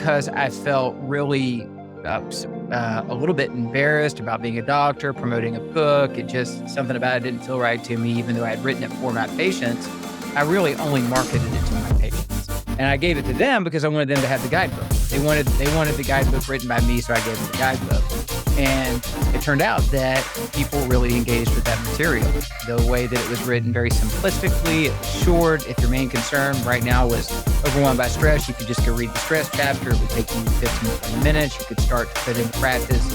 because I felt really a little bit embarrassed about being a doctor, promoting a book. It just, something about it didn't feel right to me, even though I had written it for my patients. I really only marketed it to my patients. And I gave it to them because I wanted them to have the guidebook. They wanted the guidebook written by me, so I gave them the guidebook. And it turned out that people really engaged with that material. The way that it was written, very simplistically, it was short. If your main concern right now was overwhelmed by stress, you could just go read the stress chapter. It would take you 15 to 20 minutes. You could start to put into practice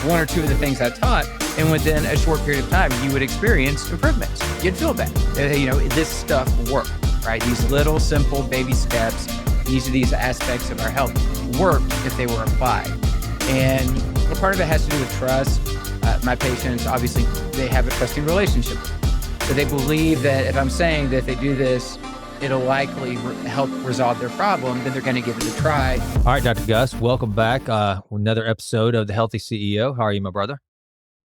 one or two of the things I taught. And within a short period of time, you would experience improvements. You'd feel better. This stuff worked, right? These little, simple baby steps, each of these aspects of our health worked if they were applied. And a part of it has to do with trust. My patients, obviously, they have a trusting relationship. So they believe that if I'm saying that if they do this, it'll likely help resolve their problem, then they're going to give it a try. All right, Dr. Gus, welcome back. Another episode of The Healthy CEO. How are you, my brother?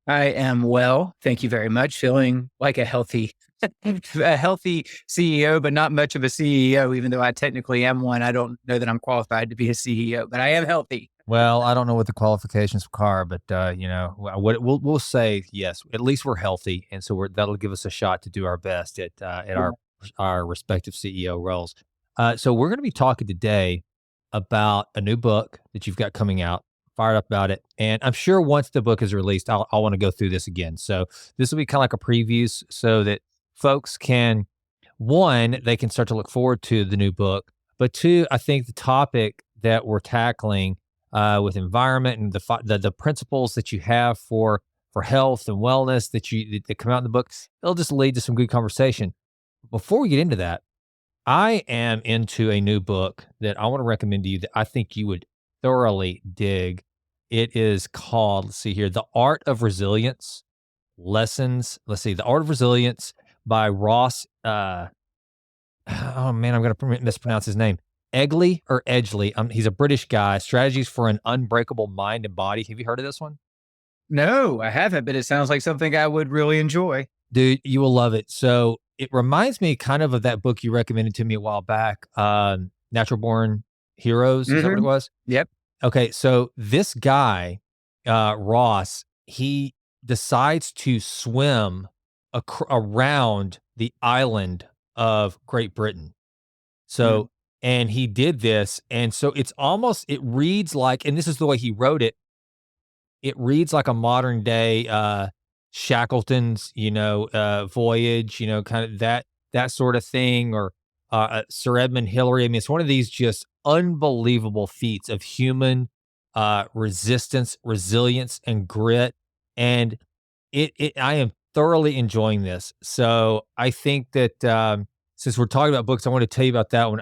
I am well. Thank you very much. Feeling like a healthy CEO, but not much of a CEO, even though I technically am one. I don't know that I'm qualified to be a CEO, but I am healthy. Well, I don't know what the qualifications are, but we'll say yes. At least we're healthy, and so that'll give us a shot to do our best at our respective CEO roles. So we're going to be talking today about a new book that you've got coming out. Fired up about it, and I'm sure once the book is released, I'll want to go through this again. So this will be kind of like a preview, so that folks can, one, they can start to look forward to the new book, but two, I think the topic that we're tackling with environment and the principles that you have for health and wellness that come out in the book, it'll just lead to some good conversation. Before we get into that, I am into a new book that I want to recommend to you that I think you would thoroughly dig. It is called, let's see here, The Art of Resilience Lessons. Let's see, The Art of Resilience by Ross. Oh man, I'm going to mispronounce his name. Egley or Edgley. He's a British guy. Strategies for an Unbreakable Mind and Body. Have you heard of this one? No, I haven't, but it sounds like something I would really enjoy. Dude, you will love it. So it reminds me kind of that book you recommended to me a while back, Natural Born Heroes. Is that what it was? Yep. Okay, so this guy, Ross, he decides to swim around the island of Great Britain. So, and he did this, and so it reads like, and this is the way he wrote it, it reads like a modern day Shackleton's, voyage, kind of that sort of thing, or Sir Edmund Hillary. I mean, it's one of these just unbelievable feats of human resistance, resilience, and grit. And I am thoroughly enjoying this. So I think that since we're talking about books, I want to tell you about that one.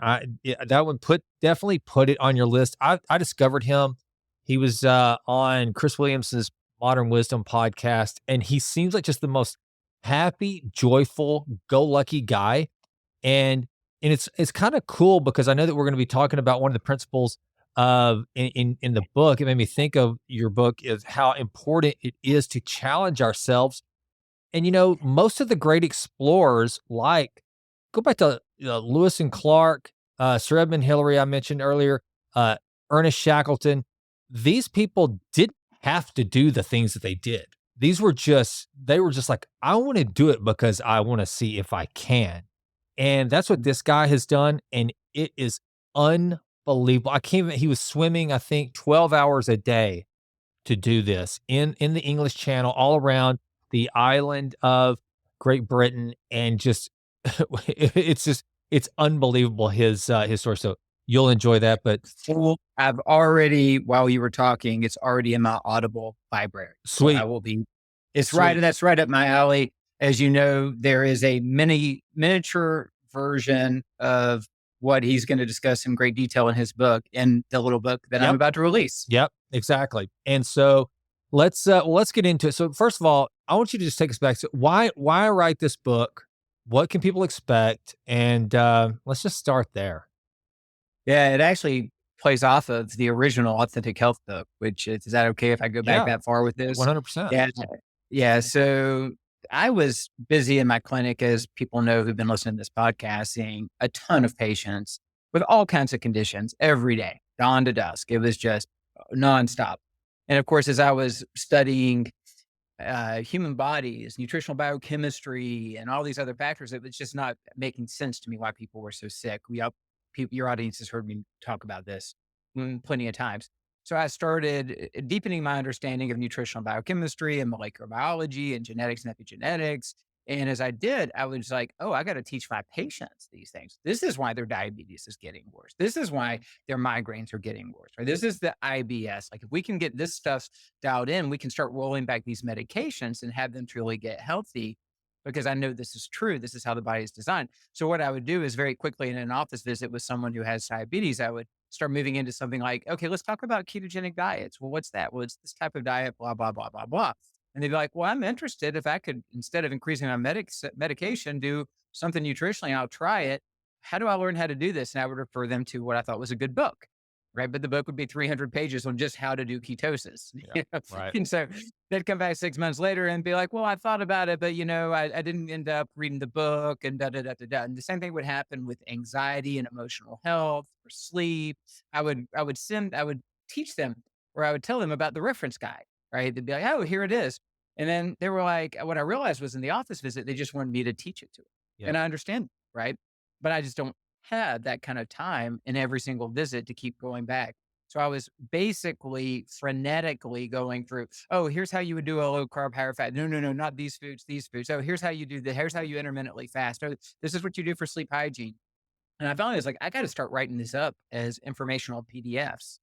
That one definitely put it on your list. I discovered him. He was on Chris Williamson's Modern Wisdom podcast, and he seems like just the most happy, joyful, go-lucky guy. And it's kind of cool because I know that we're going to be talking about one of the principles of in the book. It made me think of your book is how important it is to challenge ourselves. And most of the great explorers, like go back to Lewis and Clark, Sir Edmund Hillary, I mentioned earlier, Ernest Shackleton. These people didn't have to do the things that they did. They were just like, I want to do it because I want to see if I can. And that's what this guy has done. And it is unbelievable. He was swimming, I think 12 hours a day to do this in the English Channel, all around the island of Great Britain. And just, it's unbelievable his story. So you'll enjoy that, but I've already, while you were talking, it's already in my Audible library. Sweet. So that's right up my alley. As you know, there is a miniature version of what he's going to discuss in great detail in his book, in the little book that I'm about to release. Yep, exactly. And so let's get into it. So first of all, I want you to just take us back to why write this book? What can people expect? And let's just start there. Yeah, it actually plays off of the original Authentic Health book, which is that okay if I go back that far with this? 100%. Yeah. So I was busy in my clinic, as people know who've been listening to this podcast, seeing a ton of patients with all kinds of conditions every day. dawn to dusk. It was just nonstop. And of course, as I was studying human bodies, nutritional biochemistry, and all these other factors, it was just not making sense to me why people were so sick. Your audience has heard me talk about this plenty of times. So I started deepening my understanding of nutritional biochemistry and molecular biology and genetics and epigenetics. And as I did, I was like, oh, I got to teach my patients these things. This is why their diabetes is getting worse. This is why their migraines are getting worse. Right? This is the IBS. Like if we can get this stuff dialed in, we can start rolling back these medications and have them truly get healthy because I know this is true. This is how the body is designed. So what I would do is very quickly in an office visit with someone who has diabetes, I would start moving into something like, okay, let's talk about ketogenic diets. Well, what's that? Well, it's this type of diet, blah, blah, blah, blah, blah. And they'd be like, well, I'm interested if I could, instead of increasing my medication, do something nutritionally, I'll try it. How do I learn how to do this? And I would refer them to what I thought was a good book. Right. But the book would be 300 pages on just how to do ketosis. Yeah, right. And so they'd come back 6 months later and be like, well, I thought about it, but I didn't end up reading the book and da da da da da. And the same thing would happen with anxiety and emotional health or sleep. I would teach them or I would tell them about the reference guide. Right. They'd be like, oh, here it is. And then they were like, what I realized was in the office visit, they just wanted me to teach it to them. Yeah. And I understand, right? But I just don't have that kind of time in every single visit to keep going back. So I was basically frenetically going through, oh, here's how you would do a low carb, higher fat. No, no, no, not these foods, these foods. Oh, here's how you do here's how you intermittently fast. Oh, this is what you do for sleep hygiene. And I finally was like, I got to start writing this up as informational PDFs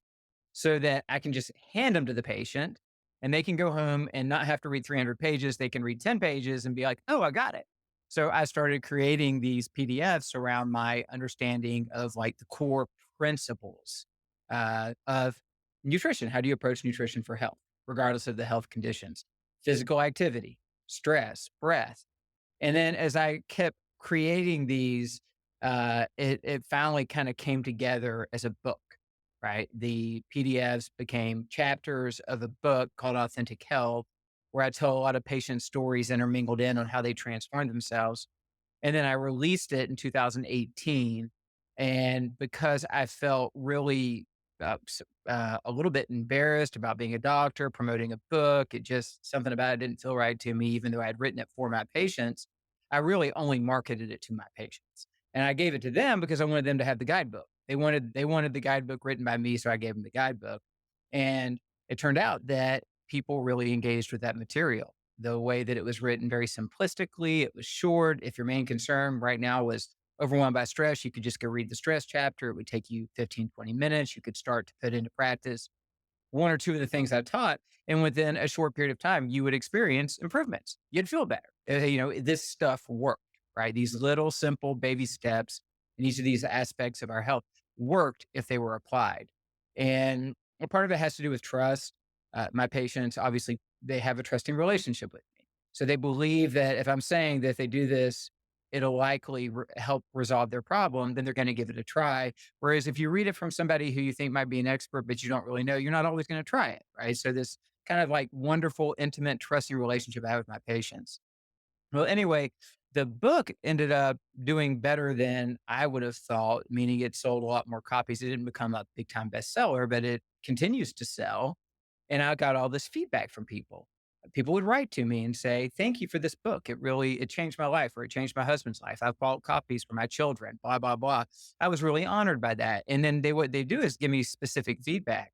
so that I can just hand them to the patient and they can go home and not have to read 300 pages. They can read 10 pages and be like, oh, I got it. So I started creating these PDFs around my understanding of like the core principles of nutrition. How do you approach nutrition for health, regardless of the health conditions? Physical activity, stress, breath. And then as I kept creating these, it finally kind of came together as a book, right? The PDFs became chapters of a book called Authentic Health, where I tell a lot of patient stories intermingled in on how they transformed themselves. And then I released it in 2018. And because I felt really a little bit embarrassed about being a doctor, promoting a book, it just something about it didn't feel right to me, even though I had written it for my patients. I really only marketed it to my patients. And I gave it to them because I wanted them to have the guidebook. They wanted the guidebook written by me, so I gave them the guidebook. And it turned out that people really engaged with that material. The way that it was written very simplistically, it was short. If your main concern right now was overwhelmed by stress, you could just go read the stress chapter. It would take you 15, 20 minutes. You could start to put into practice one or two of the things I taught. And within a short period of time, you would experience improvements. You'd feel better. This stuff worked, right? These little simple baby steps in each of these aspects of our health worked if they were applied. And a part of it has to do with trust. My patients, obviously, they have a trusting relationship with me. So they believe that if I'm saying that if they do this, it'll likely help resolve their problem, then they're going to give it a try. Whereas if you read it from somebody who you think might be an expert, but you don't really know, you're not always going to try it. Right. So this kind of like wonderful, intimate, trusting relationship I have with my patients. Well, anyway, the book ended up doing better than I would have thought, meaning it sold a lot more copies. It didn't become a big time bestseller, but it continues to sell. And I got all this feedback from people. People would write to me and say, thank you for this book. It changed my life or it changed my husband's life. I've bought copies for my children, blah, blah, blah. I was really honored by that. And then what they do is give me specific feedback.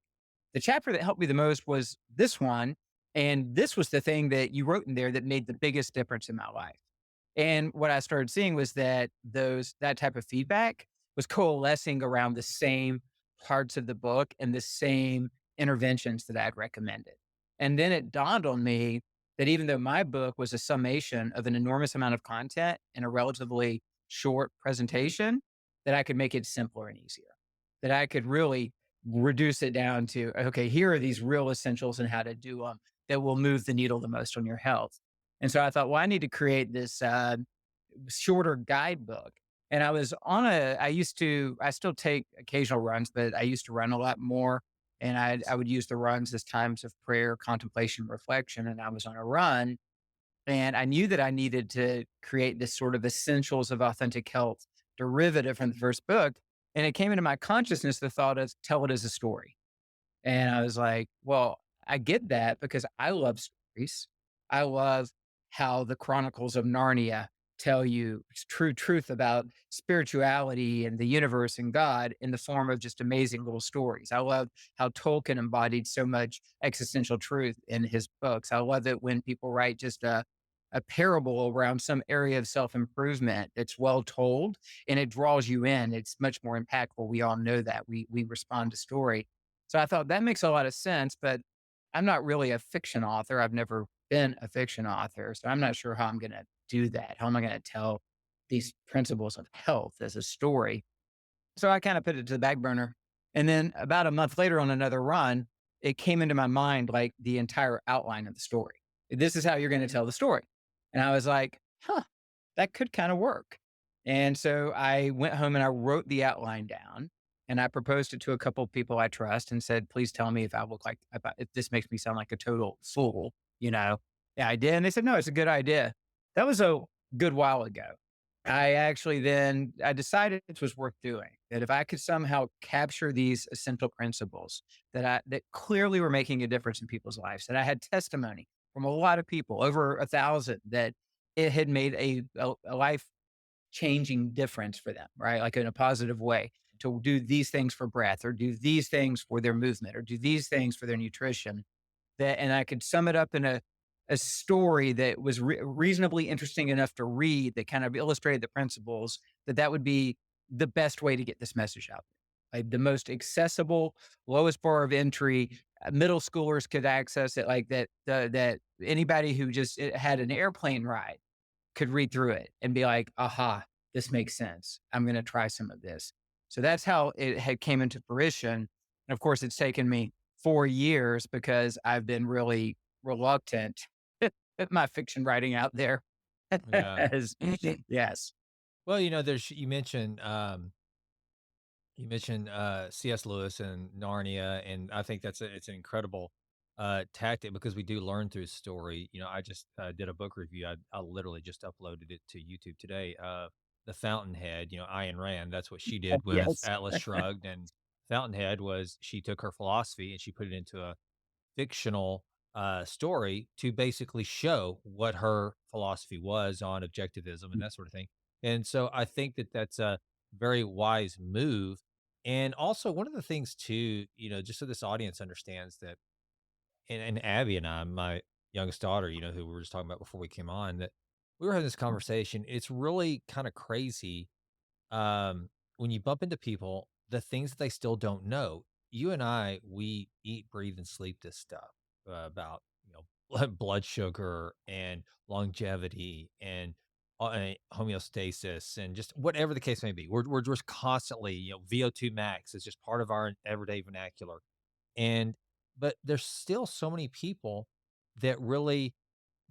The chapter that helped me the most was this one. And this was the thing that you wrote in there that made the biggest difference in my life. And what I started seeing was that that type of feedback was coalescing around the same parts of the book and the same interventions that I'd recommended. And then it dawned on me that even though my book was a summation of an enormous amount of content in a relatively short presentation, that I could make it simpler and easier, that I could really reduce it down to, okay, here are these real essentials and how to do them that will move the needle the most on your health. And so I thought, well, I need to create this shorter guidebook. And I still take occasional runs, but I used to run a lot more. And I would use the runs as times of prayer, contemplation, reflection. And I was on a run and I knew that I needed to create this sort of essentials of authentic health derivative from the first book. And it came into my consciousness, the thought of tell it as a story. And I was like, well, I get that because I love stories. I love how the Chronicles of Narnia tell you true truth about spirituality and the universe and God in the form of just amazing little stories. I love how Tolkien embodied so much existential truth in his books. I love it when people write just a parable around some area of self improvement that's well told and it draws you in. It's much more impactful. We all know that we respond to story. So I thought that makes a lot of sense, but I'm not really a fiction author. I've never been a fiction author. So I'm not sure how I'm going to do that. How am I going to tell these principles of health as a story? So I kind of put it to the back burner. And then about a month later on another run, it came into my mind like the entire outline of the story. This is how you're going to tell the story. And I was like, huh, that could kind of work. And so I went home and I wrote the outline down and I proposed it to a couple of people I trust and said, please tell me if I look like, if this makes me sound like a total fool, you know? Yeah, I did. And they said, no, it's a good idea. That was a good while ago. I actually then I decided it was worth doing. That if I could somehow capture these essential principles that clearly were making a difference in people's lives, that I had testimony from a lot of people, over 1,000, that it had made a life changing difference for them, right? Like in a positive way to do these things for breath or do these things for their movement or do these things for their nutrition that and I could sum it up in a story that was reasonably interesting enough to read that kind of illustrated the principles that would be the best way to get this message out there. Like the most accessible, lowest bar of entry, middle schoolers could access it like that, that anybody who just had an airplane ride could read through it and be like, aha, this makes sense. I'm going to try some of this. So that's how it had came into fruition. And of course, it's taken me 4 years because I've been really reluctant at my fiction writing out there. Yeah. Yes. Well, there's you mentioned C.S. Lewis and Narnia, and I think it's an incredible tactic because we do learn through story. I just did a book review. I literally just uploaded it to YouTube today. The Fountainhead, Ayn Rand, that's what she did with Yes. Atlas Shrugged, and Fountainhead was she took her philosophy and she put it into a fictional story to basically show what her philosophy was on objectivism and that sort of thing. And so I think that that's a very wise move. And also, one of the things too, just so this audience understands that, and Abby and I, my youngest daughter, who we were just talking about before we came on, that we were having this conversation. It's really kind of crazy when you bump into people, the things that they still don't know. You and I, we eat, breathe, and sleep this stuff about blood sugar and longevity and homeostasis and just whatever the case may be. We're just constantly VO2 max is just part of our everyday vernacular, and but there's still so many people that really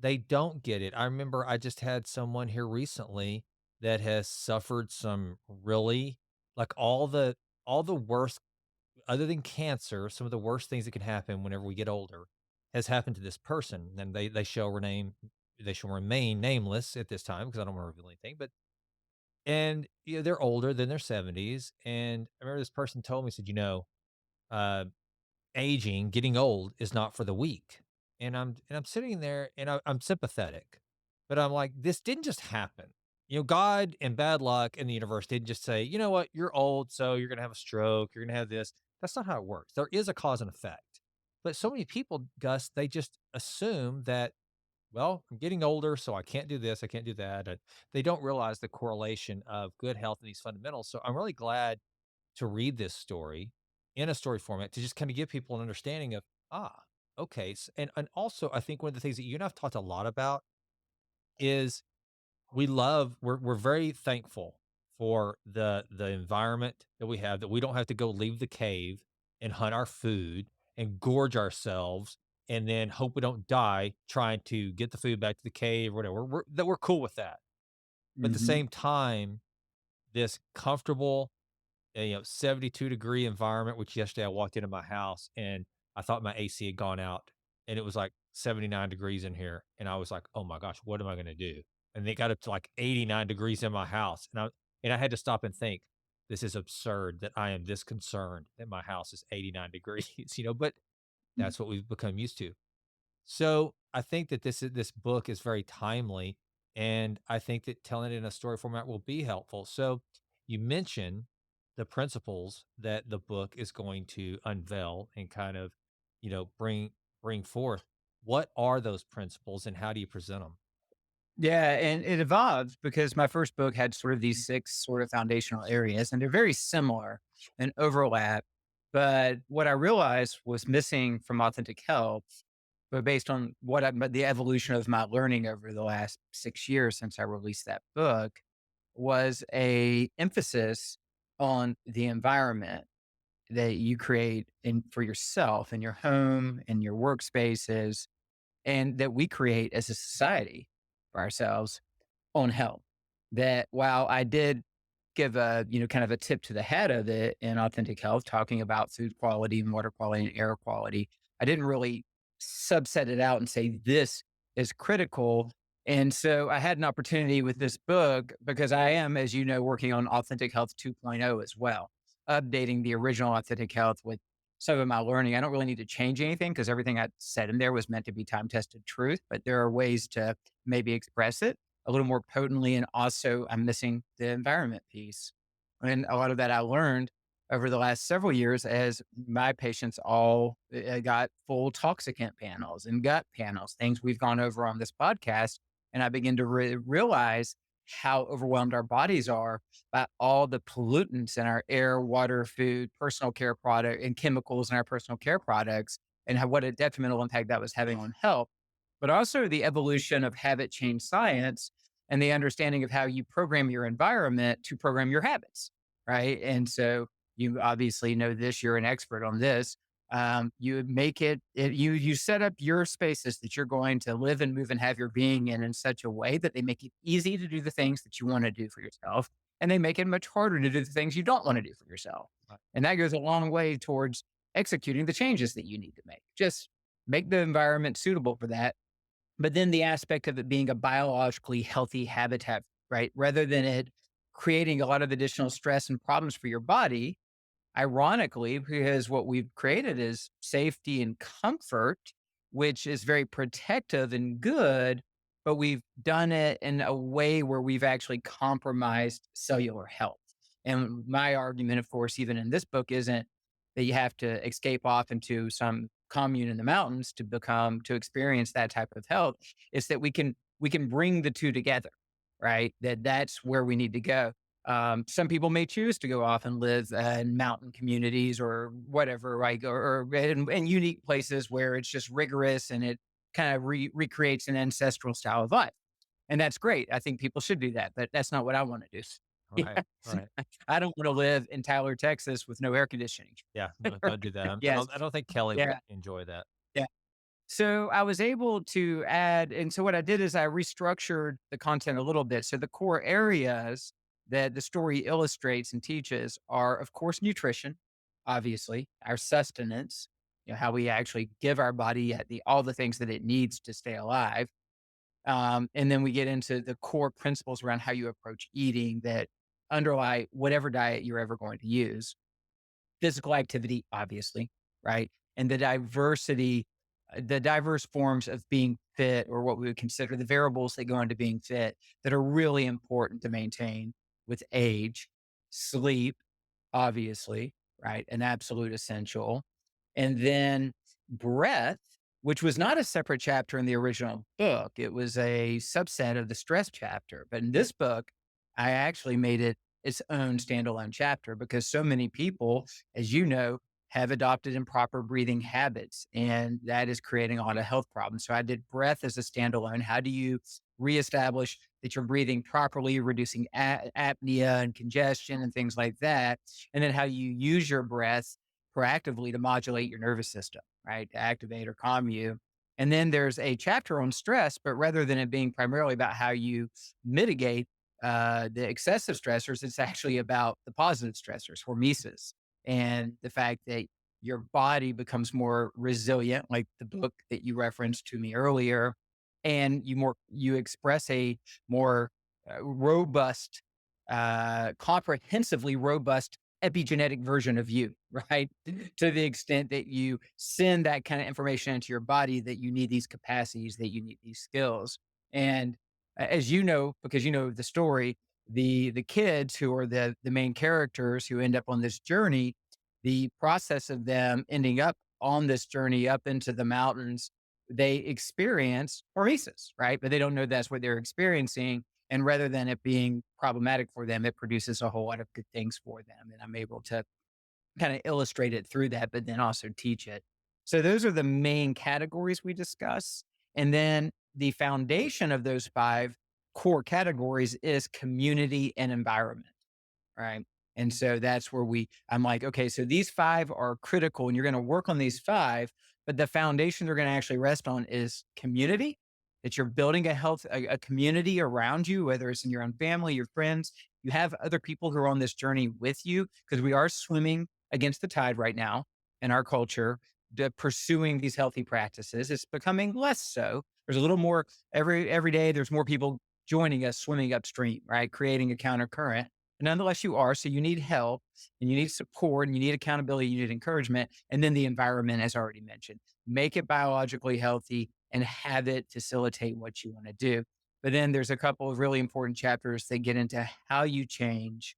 they don't get it. I remember I just had someone here recently that has suffered some really like all the worst other than cancer, some of the worst things that can happen whenever we get older has happened to this person. And they shall remain nameless at this time because I don't want to reveal anything. But and they're older than their 70s. And I remember this person told me, said, uh aging, getting old is not for the weak. And I'm sitting there and I'm sympathetic, but I'm like, this didn't just happen. God and bad luck in the universe didn't just say, you know what, you're old, so you're gonna have a stroke, you're gonna have this. That's not how it works. There is a cause and effect. But so many people, Gus, they just assume that, well, I'm getting older, so I can't do this, I can't do that. And they don't realize the correlation of good health and these fundamentals. So I'm really glad to read this story in a story format to just kind of give people an understanding of, okay. And also, I think one of the things that you and I've talked a lot about is we're very thankful for the environment that we have, that we don't have to go leave the cave and hunt our food and gorge ourselves and then hope we don't die trying to get the food back to the cave or whatever. We're cool with that. But at the Hmm. same time, this comfortable 72-degree environment, which yesterday I walked into my house and I thought my AC had gone out and it was like 79 degrees in here. And I was like, oh my gosh, what am I going to do? And they got up to like 89 degrees in my house. And I had to stop and think, this is absurd that I am this concerned that my house is 89 degrees, but that's what we've become used to. So I think that this book is very timely, and I think that telling it in a story format will be helpful. So you mentioned the principles that the book is going to unveil and kind of, bring forth. What are those principles, and how do you present them? Yeah, and it evolved because my first book had sort of these six sort of foundational areas, and they're very similar and overlap. But what I realized was missing from Authentic Health, but based on but the evolution of my learning over the last 6 years since I released that book, was a emphasis on the environment that you create in for yourself in your home, in your workspaces, and that we create as a society for ourselves on health. That while I did give a, kind of a tip to the head of it in Authentic Health, talking about food quality and water quality and air quality, I didn't really subset it out and say this is critical. And so I had an opportunity with this book because I am, as you know, working on Authentic Health 2.0 as well, updating the original Authentic Health with some of my learning. I don't really need to change anything because everything I said in there was meant to be time tested truth, but there are ways to maybe express it a little more potently. And also, I'm missing the environment piece. And a lot of that I learned over the last several years as my patients all got full toxicant panels and gut panels, things we've gone over on this podcast. And I begin to realize how overwhelmed our bodies are by all the pollutants in our air, water, food, personal care product, and chemicals in our personal care products, and how, what a detrimental impact that was having on health. But also the evolution of habit change science and the understanding of how you program your environment to program your habits, right? And so you obviously know this, you're an expert on this. You make you set up your spaces that you're going to live and move and have your being in such a way that they make it easy to do the things that you want to do for yourself. And they make it much harder to do the things you don't want to do for yourself. Right. And that goes a long way towards executing the changes that you need to make. Just make the environment suitable for that. But then the aspect of it being a biologically healthy habitat, right? Rather than it creating a lot of additional stress and problems for your body, ironically, because what we've created is safety and comfort, which is very protective and good, but we've done it in a way where we've actually compromised cellular health. And my argument, of course, even in this book, isn't that you have to escape off into some commune in the mountains to experience that type of health. It's that we can bring the two together, right? That's where we need to go. Some people may choose to go off and live in mountain communities or whatever, right? Or in unique places where it's just rigorous and it kind of recreates an ancestral style of life. And that's great. I think people should do that, but that's not what I want to do. Right, right. I don't want to live in Tyler, Texas with no air conditioning. Yeah, no, don't do that. Yes. I don't think Kelly would Yeah. enjoy that. Yeah. So I was able to add, and so what I did is I restructured the content a little bit. So the core areas that the story illustrates and teaches are, of course, nutrition, obviously, our sustenance, how we actually give our body all the things that it needs to stay alive. And then we get into the core principles around how you approach eating that underlie whatever diet you're ever going to use. Physical activity, obviously, right? And the diverse forms of being fit, or what we would consider the variables that go into being fit that are really important to maintain with age. Sleep, obviously, right? An absolute essential. And then breath, which was not a separate chapter in the original book. It was a subset of the stress chapter. But in this book, I actually made it its own standalone chapter because so many people, as you know, have adopted improper breathing habits, and that is creating a lot of health problems. So I did breath as a standalone. How do you reestablish that you're breathing properly, reducing apnea and congestion and things like that? And then how you use your breath proactively to modulate your nervous system, right? To activate or calm you. And then there's a chapter on stress, but rather than it being primarily about how you mitigate the excessive stressors, it's actually about the positive stressors, hormesis, and the fact that your body becomes more resilient, like the book that you referenced to me earlier, and you express a more robust comprehensively robust epigenetic version of you, right? To the extent that you send that kind of information into your body that you need these capacities, that you need these skills. And as you know, because you know the story, the kids who are the main characters who end up on this journey, the process of them ending up on this journey up into the mountains, they experience hormesis, right? But they don't know that's what they're experiencing. And rather than it being problematic for them, it produces a whole lot of good things for them. And I'm able to kind of illustrate it through that, but then also teach it. So those are the main categories we discuss. And then the foundation of those five core categories is community and environment. Right. And so that's where I'm like, okay, so these five are critical and you're going to work on these five, but the foundation they're going to actually rest on is community, that you're building a community around you, whether it's in your own family, your friends, you have other people who are on this journey with you, because we are swimming against the tide right now in our culture, pursuing these healthy practices. It's becoming less so. There's a little more every day. There's more people joining us swimming upstream, right? Creating a counter current. Nonetheless, you are. So you need help and you need support and you need accountability, you need encouragement. And then the environment, as already mentioned, make it biologically healthy and have it facilitate what you want to do. But then there's a couple of really important chapters that get into how you change,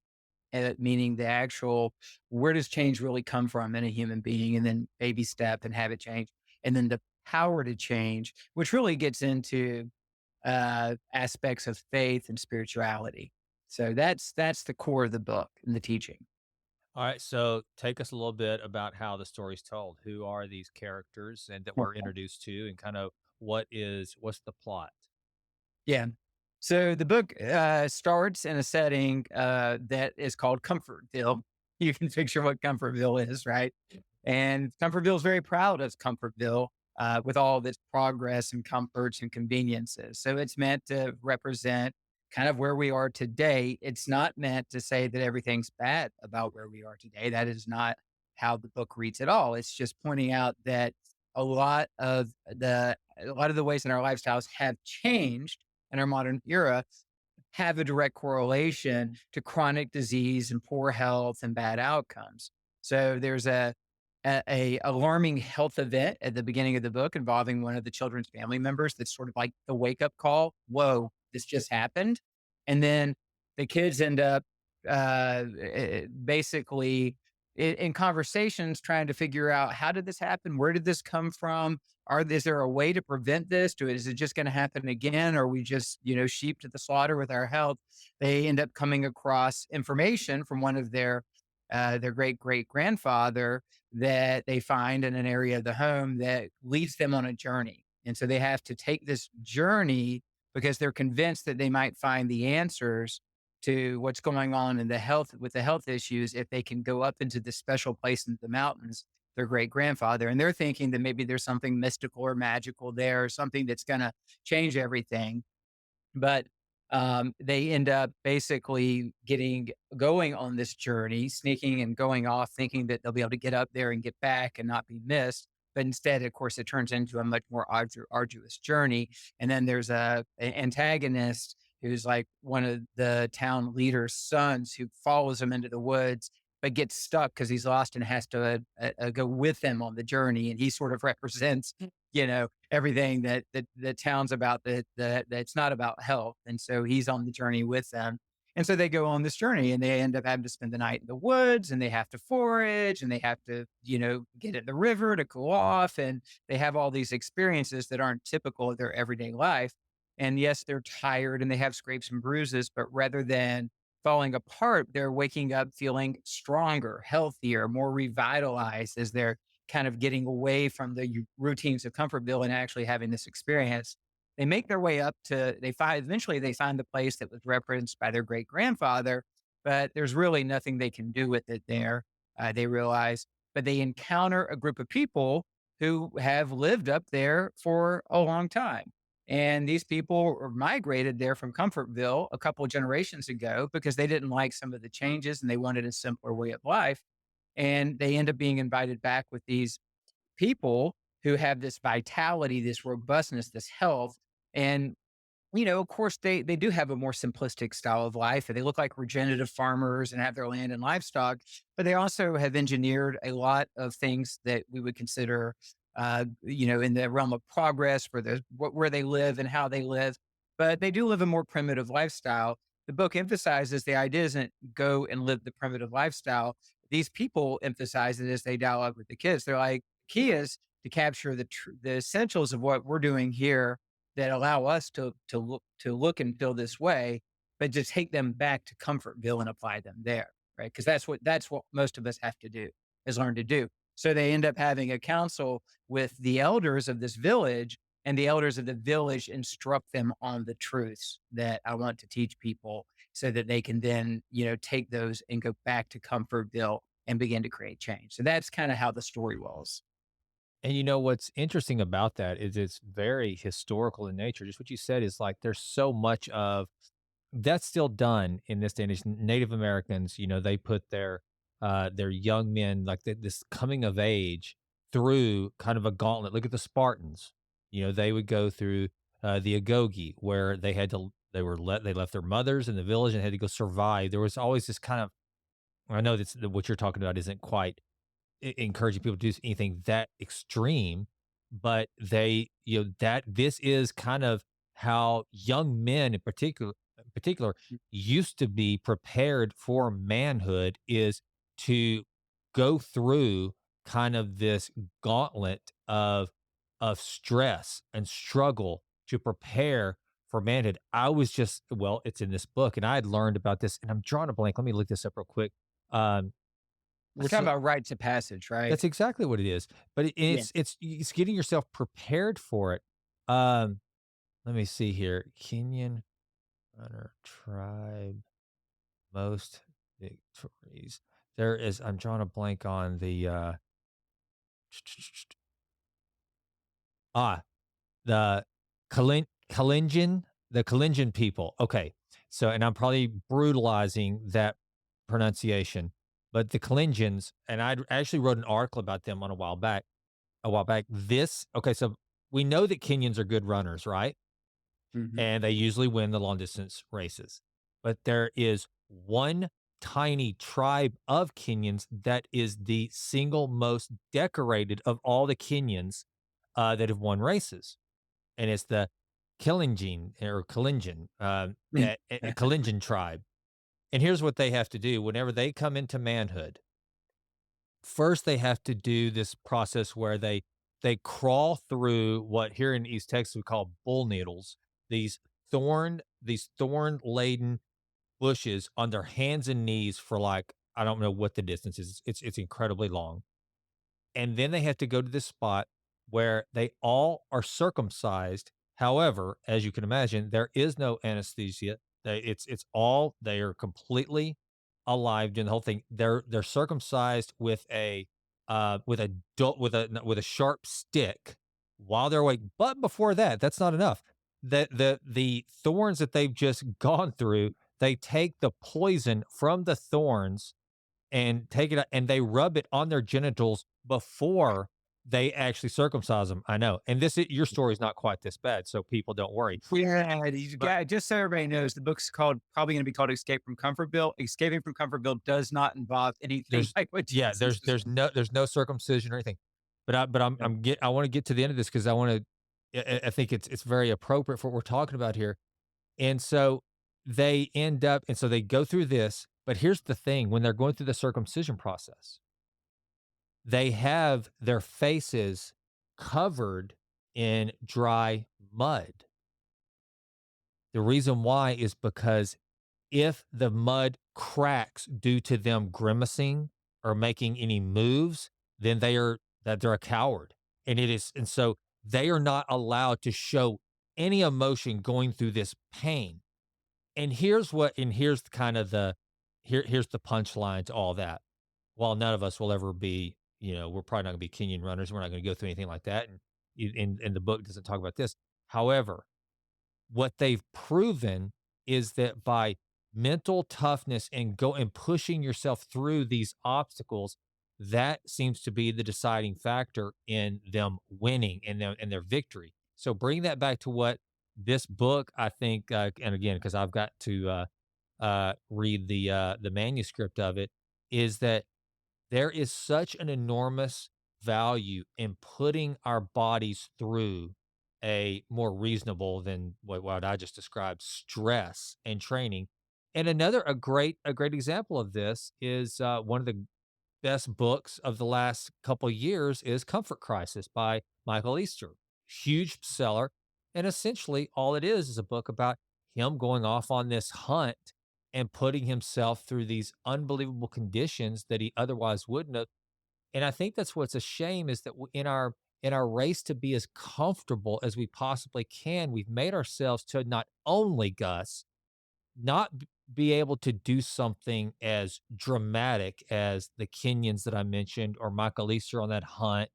meaning the actual, where does change really come from in a human being? And then baby step and habit change. And then the power to change, which really gets into aspects of faith and spirituality. So that's the core of the book and the teaching. All right, so take us a little bit about how the story's told. Who are these characters and that we're introduced to, and kind of what's the plot? Yeah. So the book starts in a setting that is called Comfortville. You can picture what Comfortville is, right? And Comfortville is very proud of Comfortville with all of its progress and comforts and conveniences. So it's meant to represent kind of where we are today. It's not meant to say that everything's bad about where we are today. That is not how the book reads at all. It's just pointing out that a lot of the ways in our lifestyles have changed in our modern era, have a direct correlation to chronic disease and poor health and bad outcomes. So there's a alarming health event at the beginning of the book involving one of the children's family members. That's sort of like the wake up call. Whoa, this just happened. And then the kids end up basically in conversations trying to figure out, how did this happen? Where did this come from? Is there a way to prevent this? Is it just going to happen again? Or are we just, sheep to the slaughter with our health? They end up coming across information from one of their great great grandfather that they find in an area of the home that leads them on a journey. And so they have to take this journey because they're convinced that they might find the answers to what's going on in the health issues if they can go up into this special place in the mountains, their great grandfather. And they're thinking that maybe there's something mystical or magical there, or something that's going to change everything. But they end up basically going on this journey, sneaking and going off, thinking that they'll be able to get up there and get back and not be missed. But instead, of course, it turns into a much more arduous journey. And then there's an antagonist who's like one of the town leader's sons, who follows him into the woods, but gets stuck because he's lost and has to go with them on the journey. And he sort of represents, everything that the town's about, that's not about health. And so he's on the journey with them. And so they go on this journey and they end up having to spend the night in the woods, and they have to forage, and they have to, get in the river to cool off. And they have all these experiences that aren't typical of their everyday life. And yes, they're tired and they have scrapes and bruises, but rather than falling apart, they're waking up feeling stronger, healthier, more revitalized as they're kind of getting away from the routines of Comfortville and actually having this experience. They make their way up to, eventually they find the place that was referenced by their great grandfather, but there's really nothing they can do with it there. They realize, but they encounter a group of people who have lived up there for a long time. And these people were migrated there from Comfortville a couple of generations ago because they didn't like some of the changes and they wanted a simpler way of life. And they end up being invited back with these people who have this vitality, this robustness, this health. And Of course, they do have a more simplistic style of life, and they look like regenerative farmers and have their land and livestock, but they also have engineered a lot of things that we would consider, in the realm of progress for where they live and how they live. But they do live a more primitive lifestyle. The book emphasizes the idea isn't go and live the primitive lifestyle. These people emphasize it as they dialogue with the kids. They're like, key is to capture the essentials of what we're doing here that allow us to look and feel this way, but just take them back to Comfortville and apply them there, right? Because that's what most of us have to do is learn to do. So they end up having a council with the elders of this village, and the elders of the village instruct them on the truths that I want to teach people, so that they can then take those and go back to Comfortville and begin to create change. So that's kind of how the story rolls. And you know what's interesting about that is it's very historical in nature. Just what you said is like there's so much of that's still done in this day and age. Native Americans, they put their young men like this coming of age through kind of a gauntlet. Look at the Spartans. They would go through the Agoge where they left their mothers in the village and had to go survive. There was always this kind of I know that's what you're talking about isn't quite encouraging people to do anything that extreme, but that this is kind of how young men in particular used to be prepared for manhood is to go through kind of this gauntlet of stress and struggle to prepare for manhood. I was just well, it's in this book, and I had learned about this, and I'm drawing a blank. Let me look this up real quick. Um, We're talking so about rites of passage, right? that's exactly what it is. But Yeah. it's getting yourself prepared for it. Um, Let me see here. Kenyan runner tribe most victories. There is. I'm drawing a blank on the ah the Kalenjin the Kalenjin people. Okay, so and I'm probably brutalizing that pronunciation, but the Kalenjins and I actually wrote an article about them on a while back. This okay, so we know that Kenyans are good runners, right? Mhm. And they usually win the long distance races. But there is one tiny tribe of Kenyans that is the single most decorated of all the Kenyans that have won races, and it's the Kalenjin, a Kalenjin tribe. And here's what they have to do whenever they come into manhood. First, they have to do this process where they crawl through what here in East Texas we call bull needles, these thorn laden bushes on their hands and knees for like I don't know what the distance is. It's incredibly long. And then they have to go to this spot where they all are circumcised. However, as you can imagine, there is no anesthesia. It's all they are completely alive doing the whole thing. They're circumcised with a sharp stick while they're awake. But before that, that's not enough. The thorns that they've just gone through, they take the poison from the thorns and take it out and they rub it on their genitals before they actually circumcise them. I know. And your story is not quite this bad, so people don't worry. Yeah, these But guy just so everybody knows, the book's probably gonna be called Escape from Comfortville. Escaping from Comfortville does not involve anything there's like what yeah, Jesus described. there's no circumcision or anything. Yeah. I want to get to the end of this because I think it's very appropriate for what we're talking about here. And so they end up and so they go through this, but here's the thing, when they're going through the circumcision process, they have their faces covered in dry mud. The reason why is because if the mud cracks due to them grimacing or making any moves, then they're a coward. And so they are not allowed to show any emotion going through this pain. And here's kind of here's the punchline to all that. While none of us will ever be, we're probably not going to be Kenyan runners. We're not going to go through anything like that. And the book doesn't talk about this. However, what they've proven is that by mental toughness and pushing yourself through these obstacles, that seems to be the deciding factor in them winning and their victory. So bring that back to what this book, I think, and again, because I've got to read the manuscript of it, is that there is such an enormous value in putting our bodies through a more reasonable than what I just described stress and training. And a great example of this is one of the best books of the last couple years is Comfort Crisis by Michael Easter. Huge seller. And essentially, all it is a book about him going off on this hunt and putting himself through these unbelievable conditions that he otherwise wouldn't have. And I think that's what's a shame is that in our race to be as comfortable as we possibly can, we've made ourselves to not only Gus, not be able to do something as dramatic as the Kenyans that I mentioned or Michael Easter on that hunt,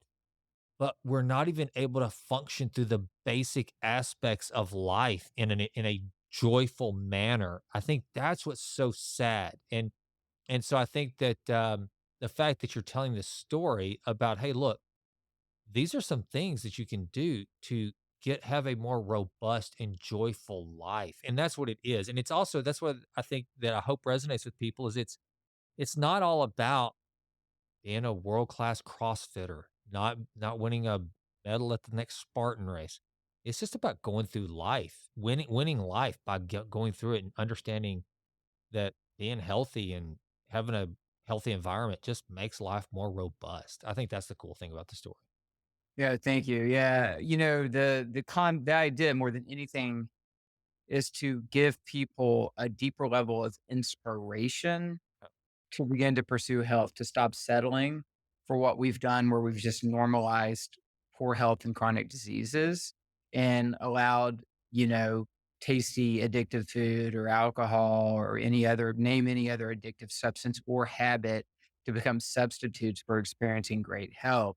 but we're not even able to function through the basic aspects of life in a joyful manner. I think that's what's so sad. And so I think that the fact that you're telling this story about, hey, look, these are some things that you can do to have a more robust and joyful life. And that's what it is. And it's also that's what I think that I hope resonates with people is it's not all about being a world-class CrossFitter, not winning a medal at the next Spartan race. It's just about going through life, winning life by going through it and understanding that being healthy and having a healthy environment just makes life more robust. I think that's the cool thing about the story. Yeah, thank you. Yeah, the idea more than anything is to give people a deeper level of inspiration to begin to pursue health, to stop settling for what we've done, where we've just normalized poor health and chronic diseases and allowed, tasty addictive food or alcohol or name any other addictive substance or habit to become substitutes for experiencing great health.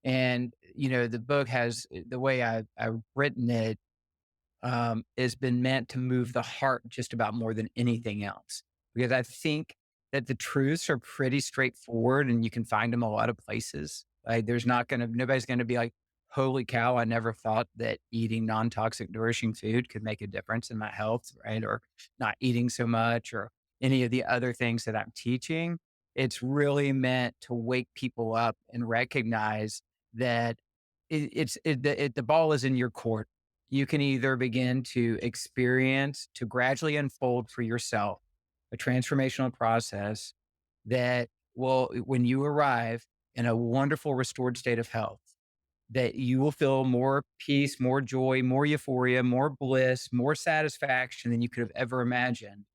And, the book has the way I've written it has been meant to move the heart just about more than anything else. Because I think that the truths are pretty straightforward and you can find them a lot of places. Like nobody's going to be like, holy cow, I never thought that eating non toxic, nourishing food could make a difference in my health, right? Or not eating so much or any of the other things that I'm teaching. It's really meant to wake people up and recognize that the ball is in your court. You can either begin to experience, to gradually unfold for yourself a transformational process that will, when you arrive in a wonderful restored state of health, that you will feel more peace, more joy, more euphoria, more bliss, more satisfaction than you could have ever imagined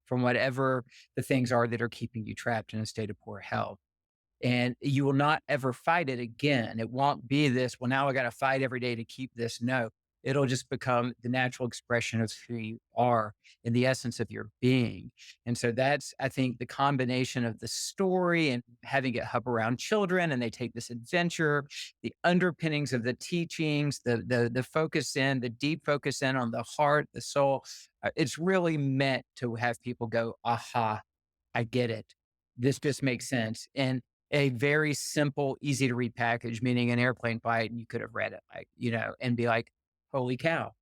from whatever the things are that are keeping you trapped in a state of poor health. And you will not ever fight it again. It won't be this, well, now I got to fight every day to keep this. No, it'll just become the natural expression of who you are in the essence of your being. And so that's, I think, the combination of the story and having it hub around children and they take this adventure, the underpinnings of the teachings, the focus in, the deep focus in on the heart, the soul. It's really meant to have people go, aha, I get it. This just makes sense. And a very simple, easy to read package, meaning an airplane flight, and you could have read it, like, and be like, holy cow,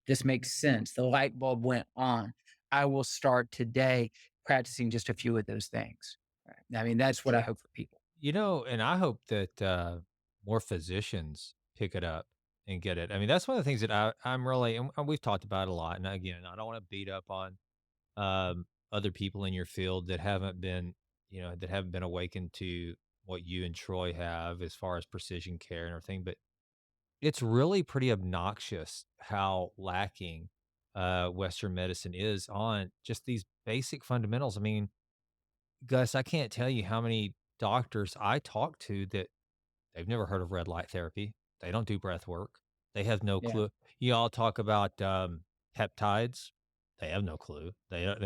this makes sense. The light bulb went on. I will start today practicing just a few of those things. Right? I mean, that's what I hope for people. And I hope that more physicians pick it up and get it. I mean, that's one of the things that I'm really, and we've talked about a lot. And again, I don't want to beat up on other people in your field that haven't been, that haven't been awakened to what you and Troy have as far as precision care and everything. But it's really pretty obnoxious how lacking Western medicine is on just these basic fundamentals. I mean, Gus, I can't tell you how many doctors I talk to that they've never heard of red light therapy. They don't do breath work. They have no Yeah. clue. You all talk about peptides. They have no clue. They don't.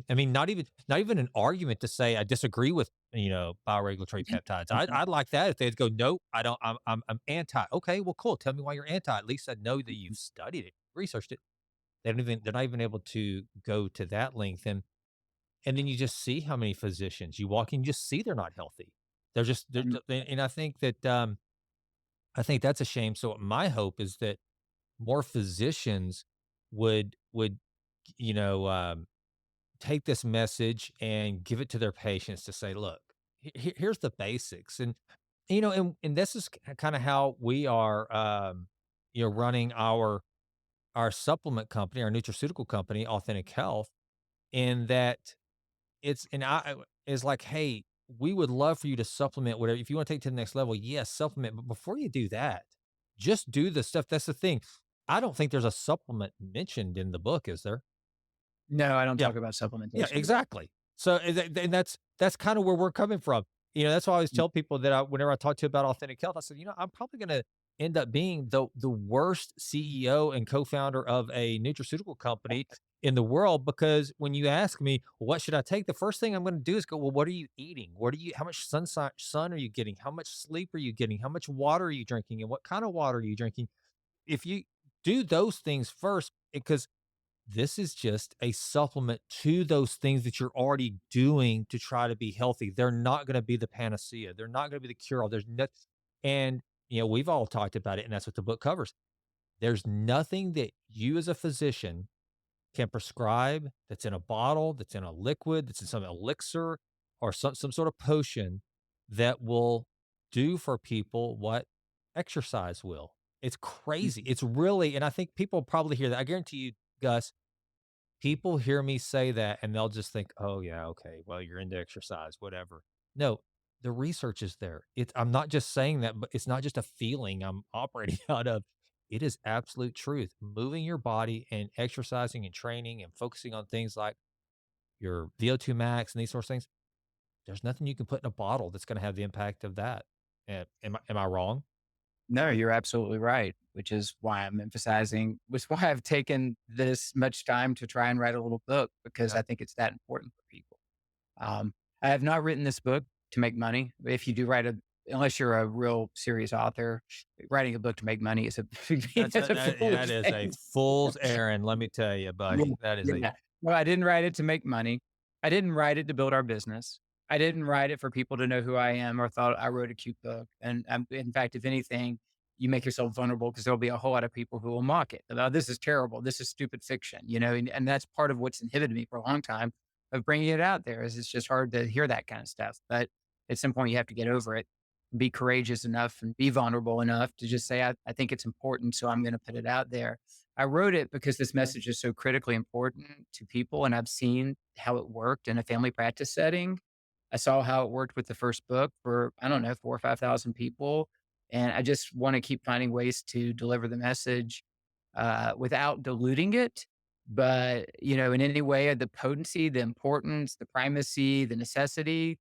I mean, not even an argument to say I disagree with bioregulatory peptides. I'd like that if they'd go, no, I don't. I'm anti. Okay, well, cool. Tell me why you're anti. At least I know that you've studied it, researched it. They're not even able to go to that length. And then you just see how many physicians you walk in, you just see they're not healthy. And I think that's a shame. So my hope is that more physicians would you know take this message and give it to their patients to say, look, here's the basics. And and this is kind of how we are running our supplement company, our nutraceutical company, Authentic Health, in that it's and I is like, hey, we would love for you to supplement whatever. If you want to take it to the next level, yes, supplement. But before you do that, just do the stuff. That's the thing. I don't think there's a supplement mentioned in the book, is there? No, I don't Yeah. talk about Yeah, supplementation in the book. exactly. So, and that's kind of where we're coming from. That's why I always Mm. tell people that whenever I talk to about authentic health, I said, I'm probably going to end up being the worst CEO and co-founder of a nutraceutical company in the world, because when you ask me, well, what should I take? The first thing I'm going to do is go, well, what are you eating? How much sun are you getting? How much sleep are you getting? How much water are you drinking? And what kind of water are you drinking? If you do those things first, because this is just a supplement to those things that you're already doing to try to be healthy. They're not going to be the panacea. They're not going to be the cure all. There's no, and we've all talked about it, and that's what the book covers. There's nothing that you as a physician can prescribe that's in a bottle, that's in a liquid, that's in some elixir or some sort of potion that will do for people what exercise will. It's crazy. Mhm. It's really, and I think people probably hear that. I guarantee you, Gus, people hear me say that and they'll just think, "Oh yeah, okay. Well, you're into exercise, whatever." No, the research is there. I'm not just saying that, but it's not just a feeling I'm operating out of. It is absolute truth. Moving your body and exercising and training and focusing on things like your VO2 max and these sorts of things. There's nothing you can put in a bottle that's going to have the impact of that. Am I wrong? No, you're absolutely right, which is why I'm emphasizing, which is why I've taken this much time to try and write a little book, because Yeah. I think it's that important for people. Um, I have not written this book to make money. If you do unless you're a real serious author, writing a book to make money is a that's a That foolish is a thing. fool's errand. Let me tell you, Yeah, buddy. That is a yeah. No, I didn't write it to make money. I didn't write it to build our business. I didn't write it for people to know who I am or thought I wrote a cute book. And in fact, if anything, you make yourself vulnerable because there'll be a whole lot of people who will mock it. Oh, this is terrible. This is stupid fiction, and that's part of what's inhibited me for a long time of bringing it out there. Is it's just hard to hear that kind of stuff. But at some point, you have to get over it, be courageous enough and be vulnerable enough to just say, I think it's important. So I'm going to put it out there. I wrote it because this message is so critically important to people, and I've seen how it worked in a family practice setting. I saw how it worked with the first book for, I don't know, 4 or 5,000 people. And I just want to keep finding ways to deliver the message without diluting it. But, in any way, the potency, the importance, the primacy, the necessity,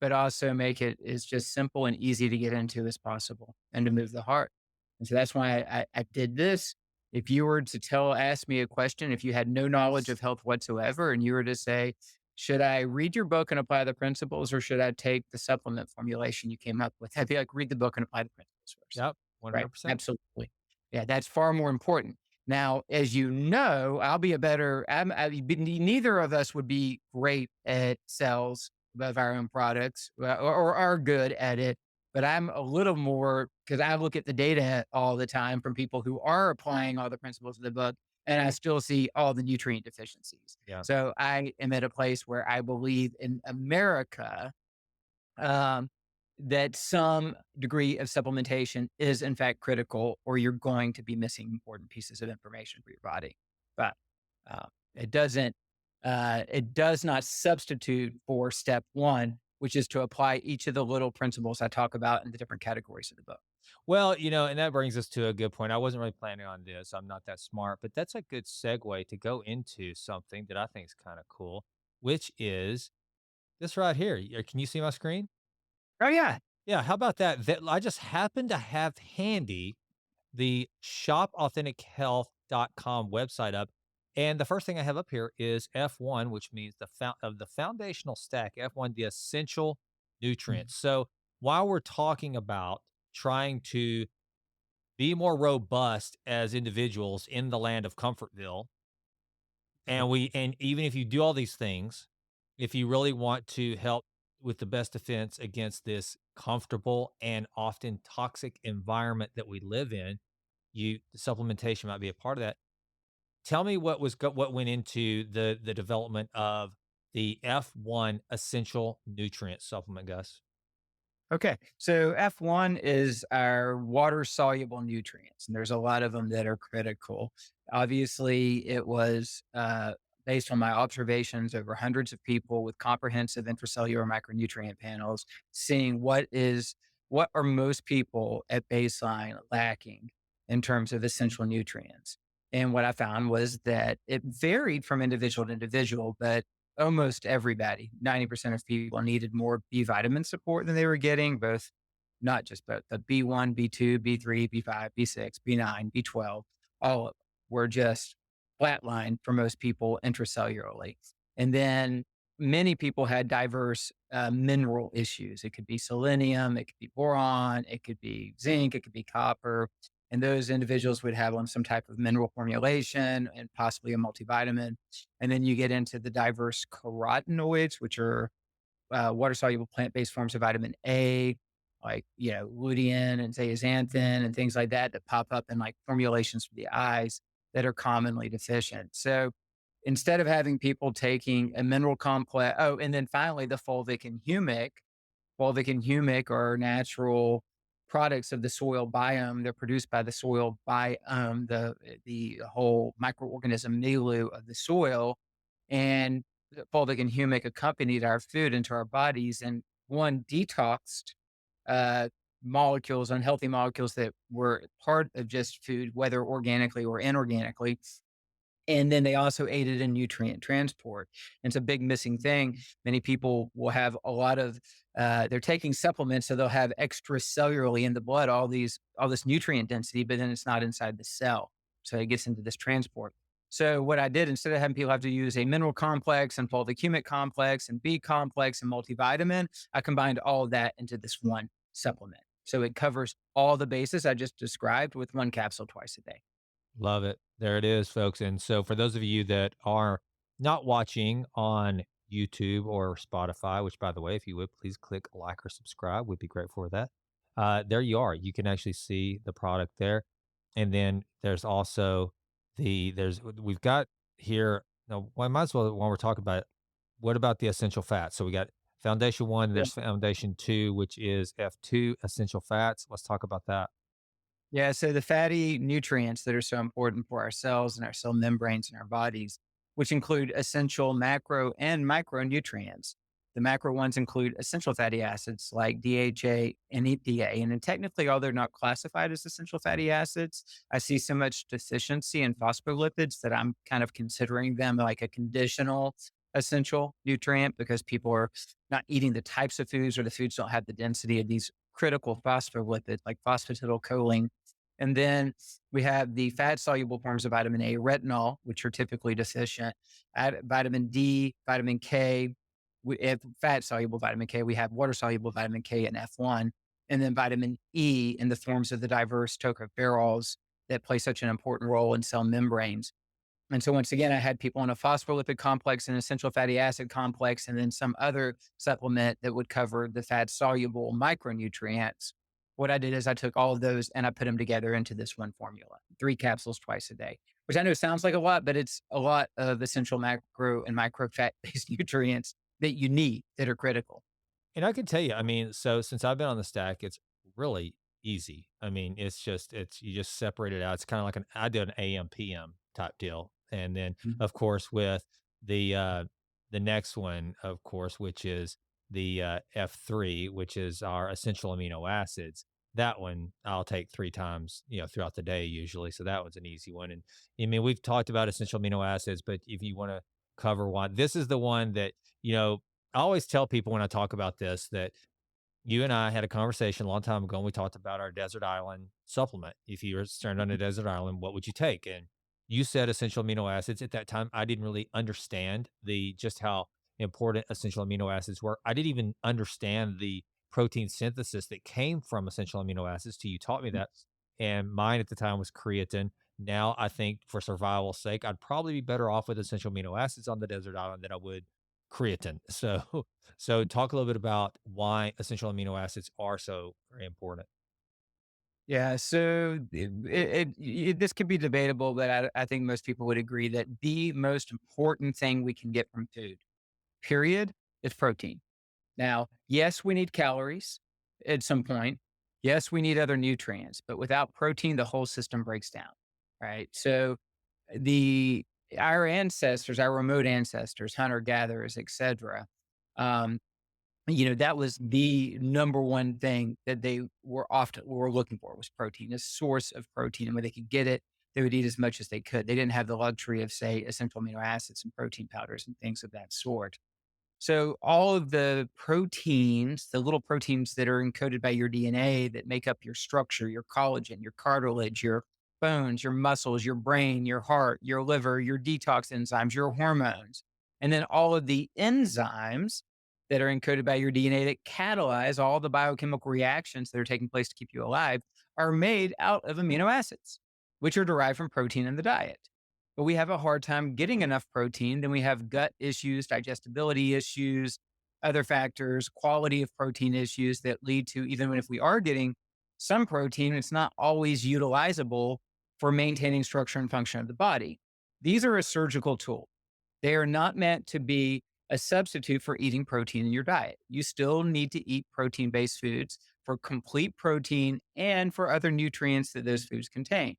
but also make it as just simple and easy to get into as possible and to move the heart. And so that's why I did this. If you were to ask me a question, if you had no knowledge of health whatsoever, and you were to say, should I read your book and apply the principles, or should I take the supplement formulation you came up with? I'd be like, read the book and apply the principles first. yep, Right. 100%. Absolutely. Yeah. That's far more important. Now, as you know, I'll be a better, neither of us would be great at sales of our own products, or are good at it. But I'm a little more, because I look at the data all the time from people who are applying all the principles of the book, and I still see all the nutrient deficiencies. Yeah. So I am at a place where I believe in America, um, that some degree of supplementation is in fact critical, or you're going to be missing important pieces of information for your body. But uh, it doesn't, it does not substitute for step one, which is to apply each of the little principles I talk about in the different categories of the book. Well, and that brings us to a good point. I wasn't really planning on this. I'm not that smart, but that's a good segue to go into something that I think is kind of cool, which is this right here. Can you see my screen? Oh yeah. Yeah. How about that? That I just happen to have handy the shopauthentic.health.com website up. And the first thing I have up here is F1, which means the foundational stack, F1, the essential Mhm. nutrients. So while we're talking about trying to be more robust as individuals in the land of Comfortville, and even if you do all these things, if you really want to help with the best defense against this comfortable and often toxic environment that we live in, supplementation might be a part of that. tell me what went into the development of the F1 essential nutrient supplement, Gus. Okay. So F1 is our water soluble nutrients, and there's a lot of them that are critical. Obviously, it was based on my observations over hundreds of people with comprehensive intracellular micronutrient panels, seeing what are most people at baseline lacking in terms of essential nutrients. And what I found was that it varied from individual to individual, but almost everybody, 90% of people needed more B vitamin support than they were getting, both not just both the B1, B2, B3, B5, B6, B9, B12, all of them were just flatlined for most people intracellularly. And then many people had diverse mineral issues. It could be selenium, it could be boron, it could be zinc, it could be copper. And those individuals would have on some type of mineral formulation and possibly a multivitamin. And then you get into the diverse carotenoids, which are water soluble plant based forms of vitamin A, like, lutein and zeaxanthin and things like that that pop up in like formulations for the eyes that are commonly deficient. So instead of having people taking a mineral complex, oh, and then finally the fulvic and humic are natural products of the soil biome. They're produced by the soil biome, the whole microorganism milieu of the soil. And the fulvic and humic accompanied our food into our bodies, and one detoxed uh, molecules, unhealthy molecules that were part of just food, whether organically or inorganically, and then they also aided in nutrient transport. And it's a big missing thing. Many people will have a lot of, they're taking supplements, so they'll have extracellularly in the blood all this nutrient density, but then it's not inside the cell. So it gets into this transport. So what I did, instead of having people have to use a mineral complex and fulvic humic complex and B complex and multivitamin, I combined all of that into this one supplement. So it covers all the bases I just described with one capsule twice a day. Love it. There it is, folks. And so, for those of you that are not watching on YouTube or Spotify, which, by the way, if you would please click like or subscribe, we'd be grateful for that. There you are. You can actually see the product there. And then there's also we've got here. Now, well, I might as well, when we're talking about it, what about the essential fats? So, we got foundation one, there's foundation two, which is F2 essential fats. Let's talk about that. Yeah, so the fatty nutrients that are so important for our cells and our cell membranes in our bodies, which include essential macro and micronutrients. The macro ones include essential fatty acids like DHA and EPA. And then technically, although they're not classified as essential fatty acids, I see so much deficiency in phospholipids that I'm kind of considering them like a conditional essential nutrient because people are not eating the types of foods or the foods don't have the density of these critical phospholipids like phosphatidylcholine. And then we have the fat soluble forms of vitamin A, retinol, which are typically deficient, vitamin D, vitamin K. We have fat soluble vitamin K. We have water soluble vitamin K and F1, and then vitamin E in the forms of the diverse tocopherols that play such an important role in cell membranes. And so once again, I had people on a phospholipid complex, an essential fatty acid complex, and then some other supplement that would cover the fat soluble micronutrients. What I did is I took all of those and I put them together into this one formula, 3 capsules twice a day, which I know sounds like a lot, but it's a lot of essential macro and micro fat based nutrients that you need that are critical. And I can tell you, I mean, so since I've been on the stack, it's really easy. I mean, it's you just separate it out. It's kind of like I do an AM PM type deal. And then Mhm. of course with the the next one, of course, which is the F3, which is our essential amino acids. That one I'll take 3 times, throughout the day usually. So that one's an easy one. And I mean, we've talked about essential amino acids, but if you want to cover one, this is the one that, you know, I always tell people when I talk about this that you and I had a conversation a long time ago, and we talked about our desert island supplement. If you were stranded on a desert island, what would you take? And you said essential amino acids. At that time, I didn't really understand the just how important essential amino acids were. I didn't even understand the protein synthesis that came from essential amino acids till you taught me that. And mine at the time was creatine. Now I think for survival's sake, I'd probably be better off with essential amino acids on the desert island than I would creatine. So talk a little bit about why essential amino acids are so very important. Yeah, so this could be debatable, but I think most people would agree that the most important thing we can get from food, period, is protein. Now, yes, we need calories at some point. Yes, we need other nutrients, but without protein, the whole system breaks down, right? So the our ancestors, our remote ancestors, hunter gatherers, etc. That was the number one thing that they were looking for was protein, a source of protein. And when they could get it, they would eat as much as they could. They didn't have the luxury of, say, essential amino acids and protein powders and things of that sort. So all of the proteins, the little proteins that are encoded by your DNA that make up your structure, your collagen, your cartilage, your bones, your muscles, your brain, your heart, your liver, your detox enzymes, your hormones, and then all of the enzymes that are encoded by your DNA that catalyze all the biochemical reactions that are taking place to keep you alive are made out of amino acids, which are derived from protein in the diet. But we have a hard time getting enough protein. Then we have gut issues, digestibility issues, other factors, quality of protein issues that lead to, even if we are getting some protein, it's not always utilizable for maintaining structure and function of the body. These are a surgical tool. They are not meant to be a substitute for eating protein in your diet. You still need to eat protein based foods for complete protein and for other nutrients that those foods contain.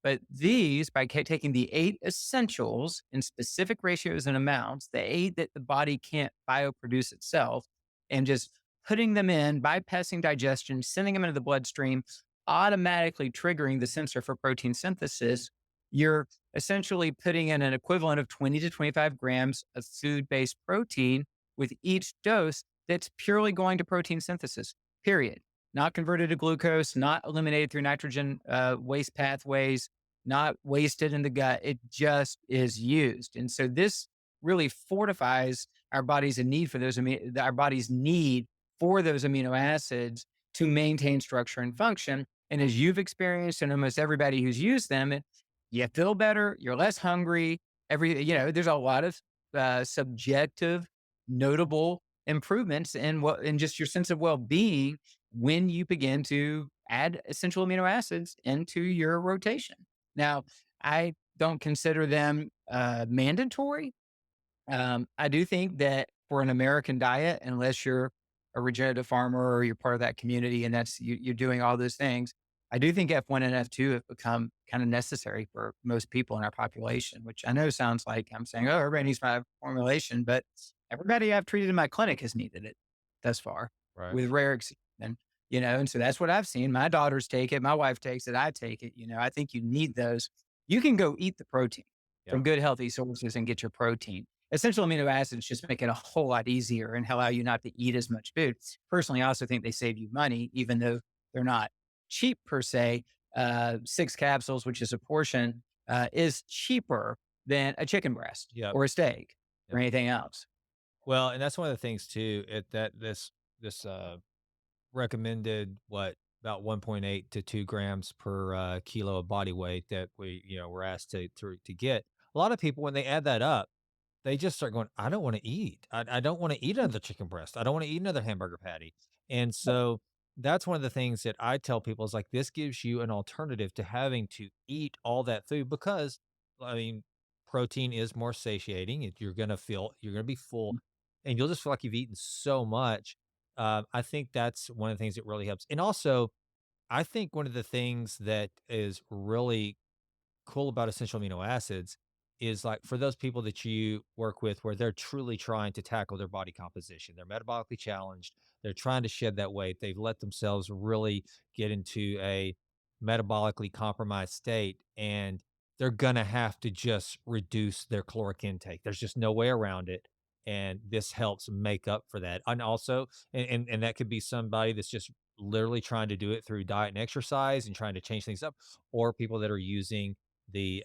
But these, by taking the eight essentials in specific ratios and amounts, the eight that the body can't bioproduce itself, and just putting them in, bypassing digestion, sending them into the bloodstream, automatically triggering the sensor for protein synthesis, you're essentially putting in an equivalent of 20 to 25 grams of food based protein with each dose that's purely going to protein synthesis, period. Not converted to glucose, not eliminated through nitrogen waste pathways, not wasted in the gut. It just is used. And so this really fortifies our body's need for our body's need for those amino acids to maintain structure and function. And as you've experienced, and almost everybody who's used them, you feel better, you're less hungry. There's a lot of subjective, notable improvements in just your sense of well-being when you begin to add essential amino acids into your rotation. Now, I don't consider them mandatory. I do think that for an American diet, unless you're a regenerative farmer or you're part of that community and you're doing all those things, I do think F1 and F2 have become kind of necessary for most people in our population, which I know sounds like I'm saying, oh, everybody needs my formulation, but everybody I've treated in my clinic has needed it thus far Right. with rare exception, and so that's what I've seen. My daughters take it. My wife takes it. I take it. I think you need those. You can go eat the protein Yeah. from good, healthy sources and get your protein. Essential amino acids just make it a whole lot easier and allow you not to eat as much food. Personally, I also think they save you money, even though they're not cheap per se. 6 capsules, which is a portion, is cheaper than a chicken breast Yep. or a steak or Yep. anything else. Well, and that's one of the things too, that this recommended about 1.8 to 2 grams per kilo of body weight that we're asked to get. A lot of people, when they add that up, they just start going, I don't want to eat. I don't want to eat another chicken breast. I don't want to eat another hamburger patty. And so that's one of the things that I tell people is like, this gives you an alternative to having to eat all that food because, I mean, protein is more satiating. You're going to be full and you'll just feel like you've eaten so much. I think that's one of the things that really helps. And also, I think one of the things that is really cool about essential amino acids is like for those people that you work with where they're truly trying to tackle their body composition, they're metabolically challenged, they're trying to shed that weight, they've let themselves really get into a metabolically compromised state and they're going to have to just reduce their caloric intake. There's just no way around it. And this helps make up for that. And also, and that could be somebody that's just literally trying to do it through diet and exercise and trying to change things up, or people that are using the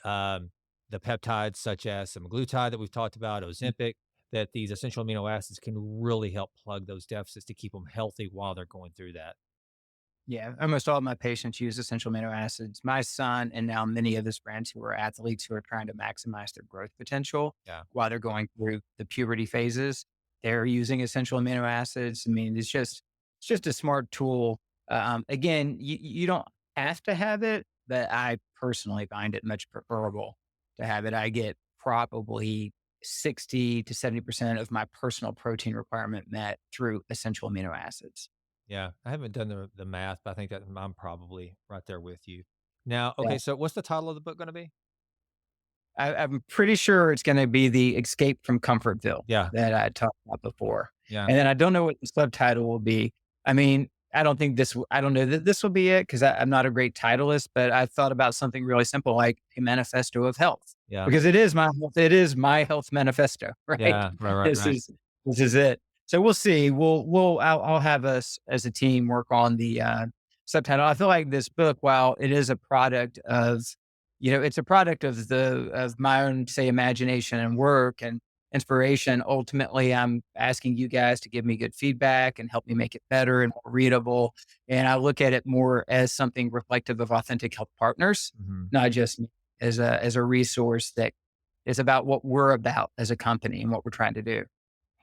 peptides such as semaglutide that we've talked about, Ozempic, that these essential amino acids can really help plug those deficits to keep them healthy while they're going through that. Yeah, almost all of my patients use essential amino acids. My son and now many of his friends who are athletes who are trying to maximize their growth potential Yeah. while they're going through the puberty phases, they're using essential amino acids. I mean, it's just a smart tool. Again, you don't have to have it, but I personally find it much preferable to have it. I get probably 60 to 70% of my personal protein requirement met through essential amino acids. Yeah, I haven't done the math, but I think that I'm probably right there with you. Now, Yeah. okay, so what's the title of the book gonna be? I'm pretty sure it's going to be the Escape from Comfortville Yeah, that I talked about before. yeah, And then I don't know what the subtitle will be. I mean, I don't think I don't know that this will be it because I'm not a great titleist, but I thought about something really simple like a manifesto of health yeah, because it is my health manifesto, right? yeah, right, right, This right. is, this is it. So we'll see. I'll have us as a team work on the subtitle. I feel like this book, while it is a product of it's a product of my own, say, imagination and work and inspiration. Ultimately, I'm asking you guys to give me good feedback and help me make it better and more readable. And I look at it more as something reflective of authentic health partners, Mhm. not just as a resource that is about what we're about as a company and what we're trying to do.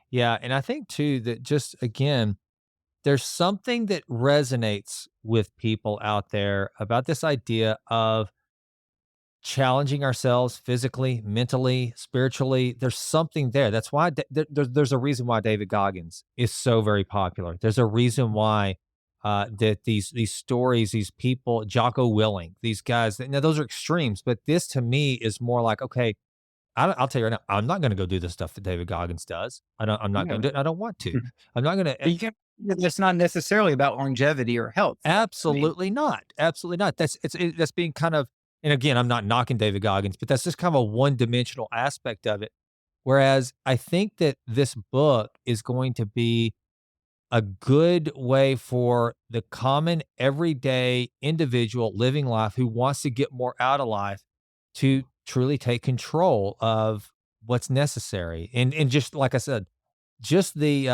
Yeah, and I think too that just again, there's something that resonates with people out there about this idea of challenging ourselves physically, mentally, spiritually. There's something there. That's why there's a reason why David Goggins is so very popular. There's a reason why that these stories, these people, Jocko Willing, these guys. Now those are extremes, but this to me is more like okay. I'll tell you right now, I'm not going to go do the stuff that David Goggins does. I'm not going No. to do it. I don't want to. I'm not going to. You can, it's not necessarily about longevity or health, though. I mean, Absolutely not. Absolutely not. That's being kind of and again, I'm not knocking David Goggins, but that's just kind of a one-dimensional aspect of it. Whereas I think that this book is going to be a good way for the common everyday individual living life who wants to get more out of life to truly take control of what's necessary. And just like I said, just the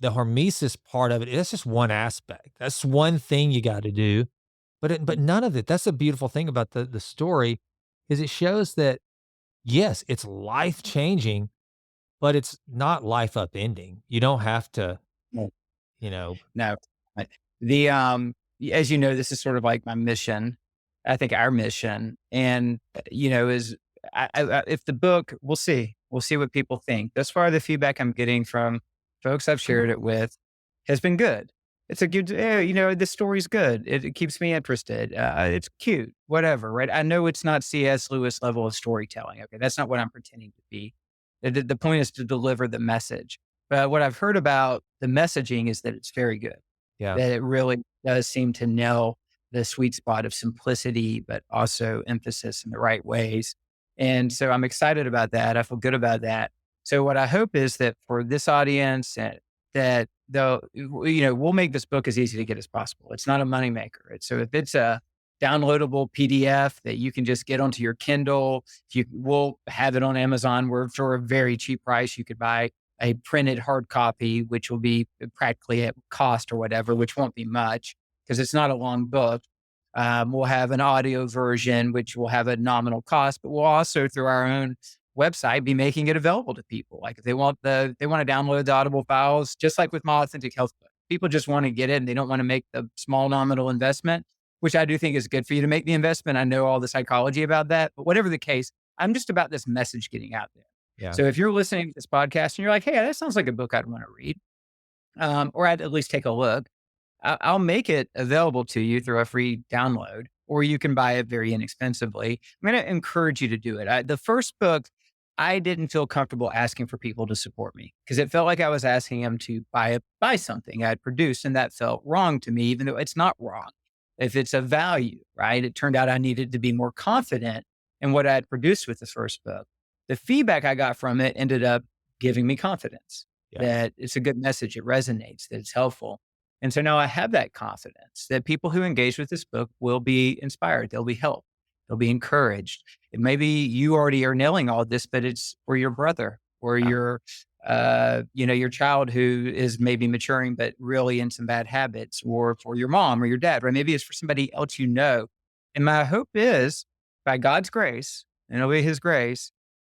hormesis part of it, that's just one aspect. That's one thing you got to do. But none of it. That's the beautiful thing about the story is it shows that yes, it's life changing, but it's not life upending. You don't have to, no. you know, No. Right. As you know, this is sort of like my mission. I think our mission and, is if the book, we'll see what people think. Thus far, the feedback I'm getting from folks I've shared it with has been good. It's a good, this story's good. It keeps me interested. It's cute, whatever, right? I know it's not C.S. Lewis level of storytelling. Okay. That's not what I'm pretending to be. The point is to deliver the message. But what I've heard about the messaging is that it's very good, yeah, that it really does seem to nail the sweet spot of simplicity, but also emphasis in the right ways. And so I'm excited about that. I feel good about that. So what I hope is that for this audience, that we'll make this book as easy to get as possible. It's not a moneymaker. So if it's a downloadable PDF that you can just get onto your Kindle, we'll have it on Amazon where for a very cheap price you could buy a printed hard copy, which will be practically at cost or whatever, which won't be much because it's not a long book. We'll have an audio version, which will have a nominal cost, but we'll also, through our own website, be making it available to people. Like if they want to download the Audible files, just like with my authentic health book. People just want to get it and they don't want to make the small nominal investment, which I do think is good for you to make the investment. I know all the psychology about that, but whatever the case, I'm just about this message getting out there. yeah, So if you're listening to this podcast and you're like, hey, that sounds like a book I'd want to read, or I'd at least take a look, I'll make it available to you through a free download, or you can buy it very inexpensively. I'm going to encourage you to do it. The first book, I didn't feel comfortable asking for people to support me because it felt like I was asking them to buy something I'd produced, and that felt wrong to me, even though it's not wrong. If it's a value, right? It turned out I needed to be more confident in what I had produced with the first book. The feedback I got from it ended up giving me confidence yeah, that it's a good message, it resonates, that it's helpful. And so now I have that confidence that people who engage with this book will be inspired, they'll be helped, they'll be encouraged. And maybe you already are nailing all this, but it's for your brother or yeah, your child who is maybe maturing, but really in some bad habits, or for your mom or your dad, or maybe it's for somebody else you know. And my hope is, by God's grace, and it'll be His grace,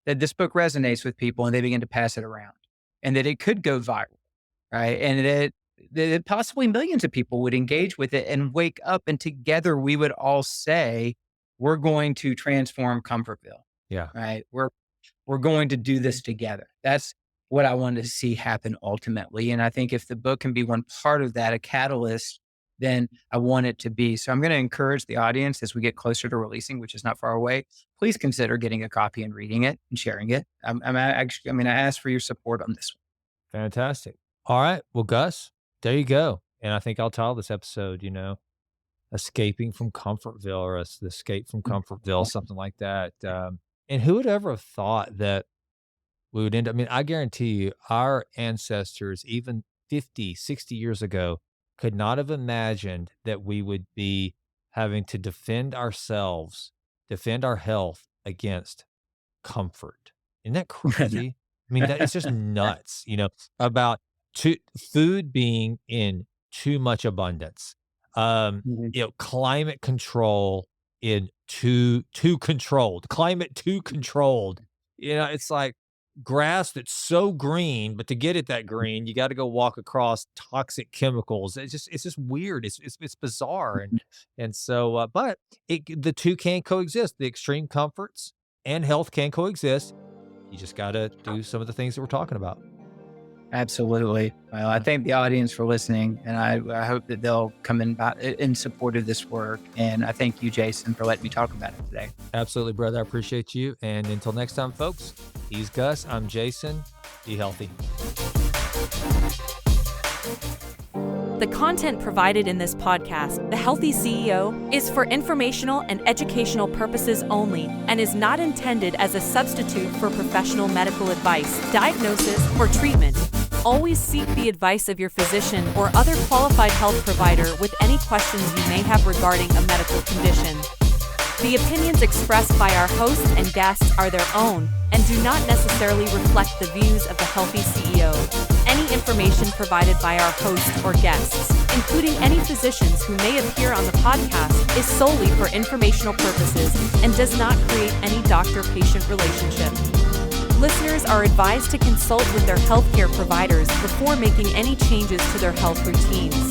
that this book resonates with people and they begin to pass it around and that it could go viral, right? And that that possibly millions of people would engage with it and wake up, and together we would all say, we're going to transform Comfortville, Yeah. right? We're going to do this together. That's what I want to see happen ultimately. And I think if the book can be one part of that, a catalyst, then I want it to be. So I'm going to encourage the audience as we get closer to releasing, which is not far away. Please consider getting a copy and reading it and sharing it. I ask for your support on this one. Fantastic. All right. Well, Gus, there you go. And I think I'll title this episode, Escaping from Comfortville, or Escape from Comfortville, something like that. And who would ever have thought that we would end up, I guarantee you, our ancestors, even 50, 60 years ago, could not have imagined that we would be having to defend ourselves, defend our health against comfort. Isn't that crazy? That is just nuts, about food being in too much abundance. Mhm. Climate control in too controlled, climate too controlled. It's like grass that's so green, but to get it that green, you got to go walk across toxic chemicals. It's just weird. It's bizarre. And so, but the two can coexist. The extreme comforts and health can coexist. You just got to do some of the things that we're talking about. Absolutely. Well, I thank the audience for listening, and I hope that they'll come in support of this work. And I thank you, Jason, for letting me talk about it today. Absolutely, brother. I appreciate you. And until next time, folks, he's Gus. I'm Jason. Be healthy. The content provided in this podcast, The Healthy CEO, is for informational and educational purposes only and is not intended as a substitute for professional medical advice, diagnosis, or treatment. Always seek the advice of your physician or other qualified health provider with any questions you may have regarding a medical condition. The opinions expressed by our hosts and guests are their own and do not necessarily reflect the views of the Healthy CEO. Any information provided by our hosts or guests, including any physicians who may appear on the podcast, is solely for informational purposes and does not create any doctor-patient relationship. Listeners are advised to consult with their healthcare providers before making any changes to their health routines.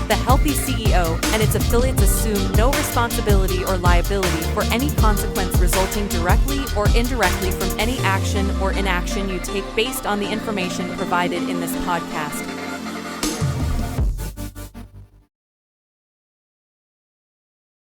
The Healthy CEO and its affiliates assume no responsibility or liability for any consequence resulting directly or indirectly from any action or inaction you take based on the information provided in this podcast.